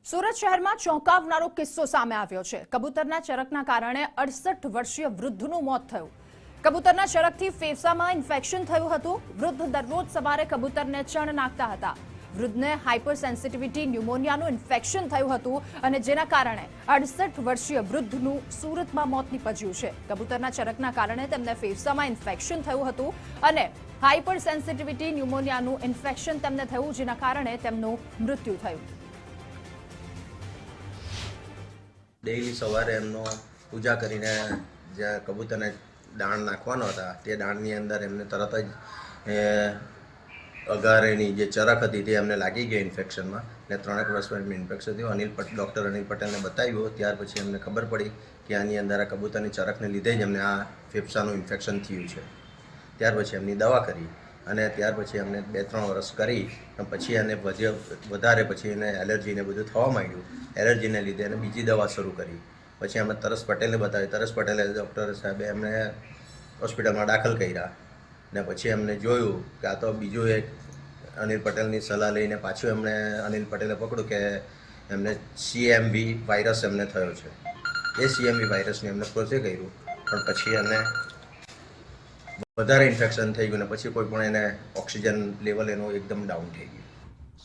સુરત શહેરમાં ચોંકાવનારો કિસ્સો સામે આવ્યો છે। કબૂતરના ચરકના કારણે 68 વર્ષીય વૃદ્ધનું મોત થયું। કબૂતરના ચરકથી ફેફસામાં ઇન્ફેક્શન થયું હતું। વૃદ્ધ દરરોજ સવારે કબૂતરને ચણ નાખતા હતા। વૃદ્ધને હાઇપર સેન્સિટિવિટી ન્યુમોનિયાનું ઇન્ફેક્શન થયું હતું અને જેના કારણે 68 વર્ષીય વૃદ્ધનું સુરતમાં મોત નીપજ્યું છે। કબૂતરના ચરકના કારણે તેમને ફેફસામાં ઇન્ફેક્શન થયું હતું અને હાઇપર સેન્સિટિવિટી ન્યુમોનિયાનું ઇન્ફેક્શન તેમને થયું, જેના કારણે તેમનું મૃત્યુ થયું। ડેઈલી સવારે એમનો પૂજા કરીને જે કબૂતરને દાણ નાખવાનો હતા તે દાણની અંદર એમને તરત જ અગારેની જે ચરક હતી તે એમને લાગી ગઈ ઇન્ફેક્શનમાં ને 3 વર્ષમાં એમને ઇન્ફેક્શન થયું। ડૉક્ટર અનિલ પટેલને બતાવ્યું, ત્યાર પછી એમને ખબર પડી કે આની અંદર આ કબૂતરની ચરકને લીધે જ એમને આ ફેફસાનું ઇન્ફેક્શન થયું છે। ત્યાર પછી એમની દવા કરી અને ત્યાર પછી એમને 2-3 વર્ષ કરી પછી એને વધારે પછી એને એલર્જીને બધું થવા માંડ્યું। એલર્જીને લીધે એને બીજી દવા શરૂ કરી। પછી અમે તરસ પટેલને બતાવી। તરસ પટેલે ડૉક્ટર સાહેબે એમને હોસ્પિટલમાં દાખલ કર્યા ને પછી એમને જોયું કે આ તો બીજું એક અનિલ પટેલની સલાહ લઈને પાછું એમણે અનિલ પટેલે પકડ્યું કે એમને CMV વાયરસ એમને થયો છે। એ CMV વાયરસને એમને પ્રોસેસ કર્યું પણ પછી એને વધારે ઇન્ફેક્શન થઈ ગયું ને પછી કોઈ પણ એને ઓક્સિજન લેવલ એનું એકદમ ડાઉન થઈ ગયું।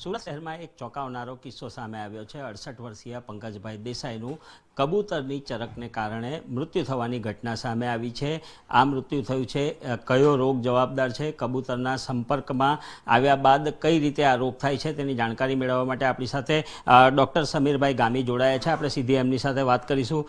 સુરત શહેરમાં એક ચોંકાવનારો કિસ્સો સામે આવ્યો છે। 68 વર્ષીય પંકજભાઈ દેસાઈનું કબૂતરની ચરકને કારણે મૃત્યુ થવાની ઘટના સામે આવી છે। આ મૃત્યુ થયું છે, કયો રોગ જવાબદાર છે, કબૂતરના સંપર્કમાં આવ્યા બાદ કઈ રીતે આ રોગ થાય છે તેની જાણકારી મેળવવા માટે આપણી સાથે ડૉક્ટર સમીરભાઈ ગામી જોડાયા છે। આપણે સીધી એમની સાથે વાત કરીશું।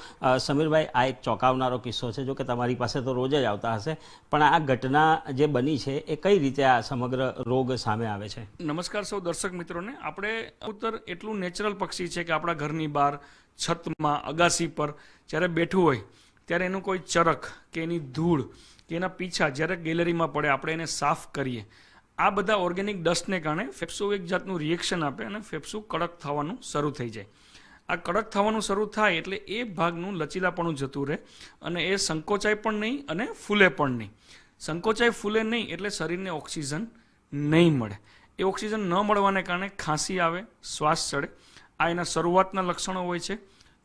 સમીરભાઈ, આ એક ચોંકાવનારો કિસ્સો છે, જો કે તમારી પાસે તો રોજ જ આવતા હશે, પણ આ ઘટના જે બની છે એ કઈ રીતે આ સમગ્ર રોગ સામે આવે છે? નમસ્કાર સૌ દર્શક મિત્રોને। આપણે કબૂતર એટલું નેચરલ પક્ષી છે કે આપણા ઘરની બહાર છતમાં અગાસી પર જ્યારે બેઠું હોય ત્યારે એનું કોઈ ચરક કે એની ધૂળ કે એના પીછા જ્યારે ગેલેરીમાં પડે આપણે એને સાફ કરીએ, આ બધા ઓર્ગેનિક ડસ્ટને કારણે ફેફસું એક જાતનું રિએક્શન આપે અને ફેફસું કડક થવાનું શરૂ થઈ જાય। આ કડક થવાનું શરૂ થાય એટલે એ ભાગનું લચીલાપણું જતું રહે અને એ સંકોચાય પણ નહીં અને ફૂલે પણ નહીં। સંકોચાય ફૂલે નહીં એટલે શરીરને ઓક્સિજન નહીં મળે। એ ઓક્સિજન ન મળવાને કારણે ખાંસી આવે, શ્વાસ ચડે। આ એના શરૂઆતના લક્ષણો હોય છે।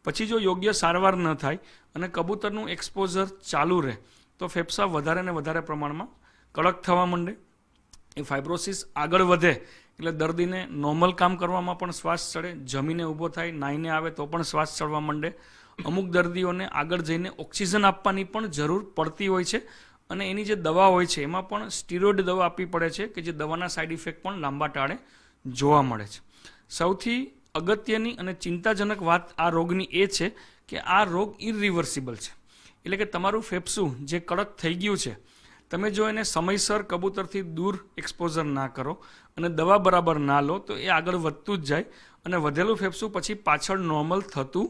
પછી જો યોગ્ય સારવાર ન થાય અને કબૂતરનું એક્સપોઝર ચાલુ રહે તો ફેફસા વધારે ને વધારે પ્રમાણમાં કડક થવા માંડે। એ ફાઇબ્રોસિસ આગળ વધે એટલે દર્દીને નોર્મલ કામ કરવામાં પણ શ્વાસ ચડે, જમીને ઊભો થાય, નાહીને આવે તો પણ શ્વાસ ચડવા માંડે। અમુક દર્દીઓને આગળ જઈને ઓક્સિજન આપવાની પણ જરૂર પડતી હોય છે અને એની જે દવા હોય છે એમાં પણ સ્ટીરોઇડ દવા આપવી પડે છે કે જે દવાના સાઇડ ઇફેક્ટ પણ લાંબા ટાળે જોવા મળે છે। સૌથી અગત્યની અને ચિંતાજનક વાત આ રોગની એ છે કે આ રોગ ઇરિવર્સિબલ છે, એટલે કે તમારું ફેફસું જે કડક થઈ ગયું છે, તમે જો એને સમયસર કબૂતરથી દૂર એક્સપોઝર ના કરો અને દવા બરાબર ના લો તો એ આગળ વધતું જ જાય અને વધેલું ફેફસું પછી પાછળ નોર્મલ થતું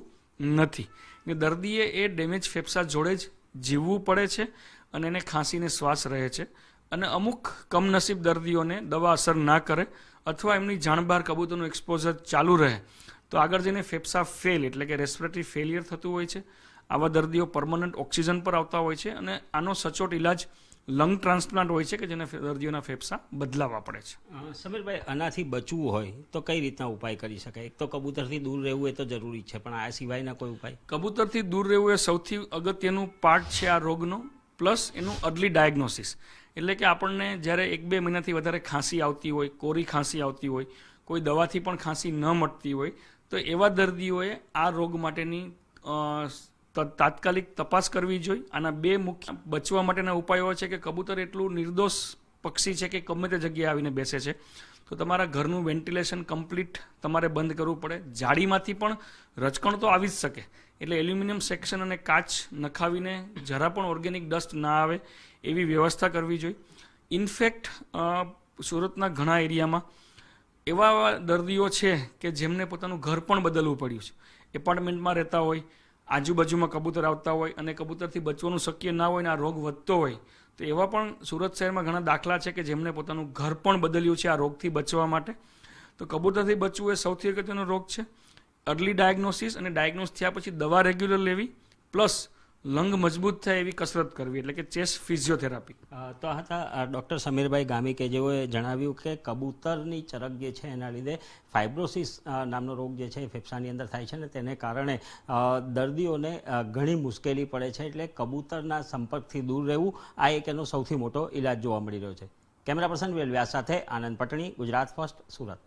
નથી। એટલે દર્દીએ એ ડેમેજ ફેફસા જોડે જ જીવવું પડે છે અને એને ખાંસીને શ્વાસ રહે છે। અને અમુક કમનસીબ દર્દીઓને દવા અસર ના કરે અથવા એમની જાણ બહાર કબૂતરનું એક્સપોઝર ચાલુ રહે તો આગળ જઈને ફેફસા ફેલ એટલે કે રેસ્પિરેટરી ફેલિયર થતું હોય છે। આવા દર્દીઓ પરમનન્ટ ઓક્સિજન પર આવતા હોય છે અને આનો સચોટ ઇલાજ લંગ ટ્રાન્સપ્લાન્ટ હોય છે કે જેને દર્દીઓના ફેફસા બદલાવવા પડે છે। સમીરભાઈ, આનાથી બચવું હોય તો કઈ રીતના ઉપાય કરી શકાય? એક તો કબૂતરથી દૂર રહેવું એ તો જરૂરી છે, પણ આ સિવાયના કોઈ ઉપાય? કબૂતરથી દૂર રહેવું એ સૌથી અગત્યનું પાર્ટ છે આ રોગનો, પ્લસ એનું અર્લી ડાયગ્નોસિસ। એટલે કે આપણને જ્યારે 1-2 મહિનાથી વધારે ખાંસી આવતી હોય, કોરી ખાંસી આવતી હોય, કોઈ દવાથી પણ ખાંસી ન મટતી હોય તો એવા દર્દીઓએ આ રોગ માટેની તાત્કાલિક તપાસ કરવી જોઈએ। આના 2 મુખ્ય બચવા માટેના ઉપાયો છે કે કબૂતર એટલું નિર્દોષ પક્ષી છે કે ગમે તે જગ્યાએ આવીને બેસે છે તો તમારા ઘરનું વેન્ટિલેશન કમ્પ્લીટ તમારે બંધ કરવું પડે। જાળીમાંથી પણ રજકણ તો આવી જ શકે એટલે એલ્યુમિનિયમ સેક્શન અને કાચ નખાવીને જરા પણ ઓર્ગેનિક ડસ્ટ ના આવે એવી વ્યવસ્થા કરવી જોઈએ। ઇનફેક્ટ સુરતના ઘણા એરિયામાં એવા દર્દીઓ છે કે જેમને પોતાનું ઘર પણ બદલવું પડ્યું છે। એપાર્ટમેન્ટમાં રહેતા હોય, આજુબાજુમાં કબૂતર આવતા હોય અને કબૂતરથી બચવાનું શક્ય ના હોય ને આ રોગ વધતો હોય તો એવા પણ સુરત શહેરમાં ઘણા દાખલા છે કે જેમને પોતાનું ઘર પણ બદલ્યું છે આ રોગથી બચવા માટે। તો કબૂતરથી બચવું એ સૌથી અગત્યનો રોગ છે। અર્લી ડાયગ્નોસિસ અને ડાયગ્નોસ થયા પછી દવા રેગ્યુલર લેવી, પ્લસ લંગ મજબૂત થાય એવી કસરત કરવી, એટલે કે ચેસ્ટ ફિઝિયોથેરાપી. તો આ હતા ડૉક્ટર સમીરભાઈ ગામી કે જેઓએ જણાવ્યું કે કબૂતરની ચરક જે છે એના લીધે ફાઇબ્રોસિસ નામનો રોગ જે છે એ ફેફસાની અંદર થાય છે ને તેને કારણે દર્દીઓને ઘણી મુશ્કેલી પડે છે. એટલે કબૂતરના સંપર્કથી દૂર રહેવું આ એક એનો સૌથી મોટો ઇલાજ જોવા મળી રહ્યો છે. કેમેરા પર્સન વેલ વ્યાસ સાથે આનંદ પટણી, ગુજરાત ફર્સ્ટ, સુરત.